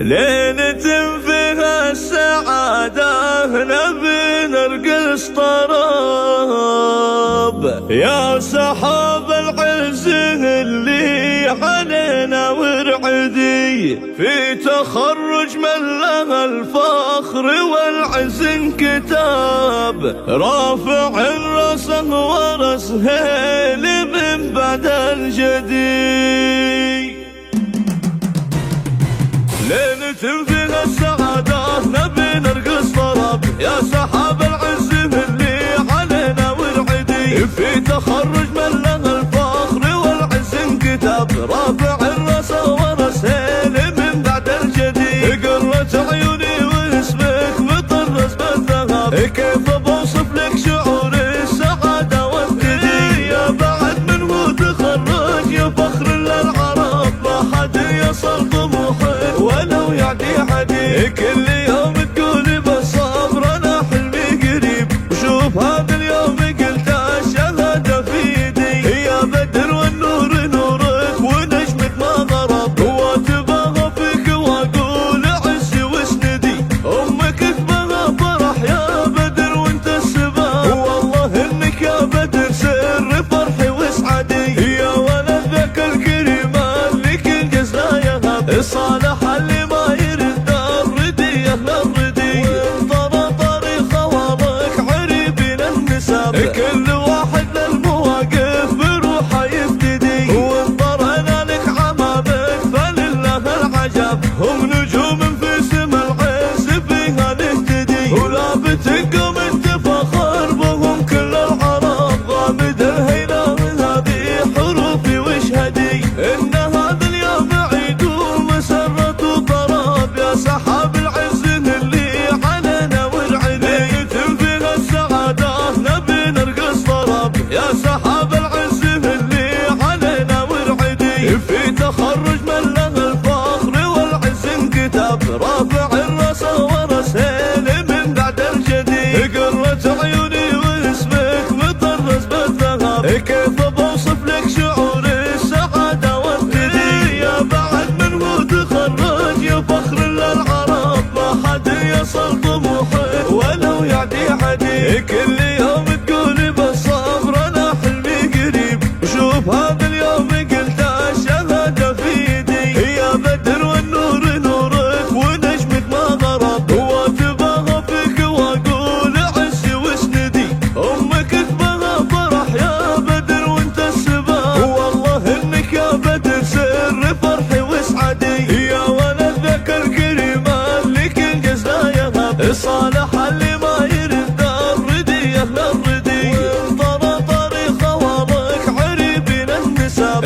ليلة فيها السعادة نبي نرقص طراب، يا سحاب العز اللي علينا ورعدي، في تخرج من له الفخر والعز انكتاب، رافع راسه ورس هيل من بعد الجدي. ليلة فيها السعادة نبي نرقص طراب، يا سحاب العز اللي علينا ورعدي، في تخرج من له الفخر والعز انكتاب، رافع الراس ورس هيل من بعد الجدي. قرة عيوني واسمك مطرز بالذهب، كيف بوصف لك شعور السعادة والثدي، يا بعد منه تخرج يا فخر للعرب، ما حد يصل طموحك ولو يعدي عدي، كل يوم تقولي بالصبر انا حلمي قريب، وشوف هذا اليوم قلت الشهادة في يدي، يا بدر والنور نورك ونجمك ما غرب، واتباها فيك واقول عزي واسندي، امك كتبها فرح يا بدر وانت السبب، والله انك يا بدر سر فرحي واسعدي، يا ولد ذاك الكريم اللي كل جزنا يهب، الصالح اللي ما يرد الردي اهل الردي، وانطر طريق خوارك عريبين النسب، كل واحد للمواقف بروحه يفتدي، وانطرنا لك عمامك فلله العجب، هم نجوم في سما العز فيها نهتدي، ولا بتنقم انت فخر بهم كل العرب، غامد الهيلة هذه حروفي واشهدي، ان هذا اليوم عيد ومسرة وطراب، يا سحاب العز اللي علينا ورعدي، ليلة فيها السعادة نبي نرقص طراب، يا سحاب العز اللي علينا ورعدي، في تخرج من له الفخر والعز انكتاب، رافع الراس ورس هيل من بعد الجدي. قرة عيوني واسمك مطرز بالذهب، كيف بوصف لك شعور السعادة والثدي، يا بعد منه تخرج يا فخر للعرب، ما حد يصل طموحك ولو يعدي عدي، كل يوم تقولي بالصبر انا حلمي قريب، وشوف هذا اليوم قلت الشهادة في يدي، يا بدر والنور نورك ونجمك ما غرب، واتباها فيك واقول عزي واسندي، امك كتبها فرح يا بدر وانت السبب، والله انك يا بدر سر فرحي واسعدي، يا ولد ذاك الكريم اللي كل جزنا يهب، الصالح اللي ما يرد الردي اهل الردي، وانطر طريق خوارك عريبين النسب.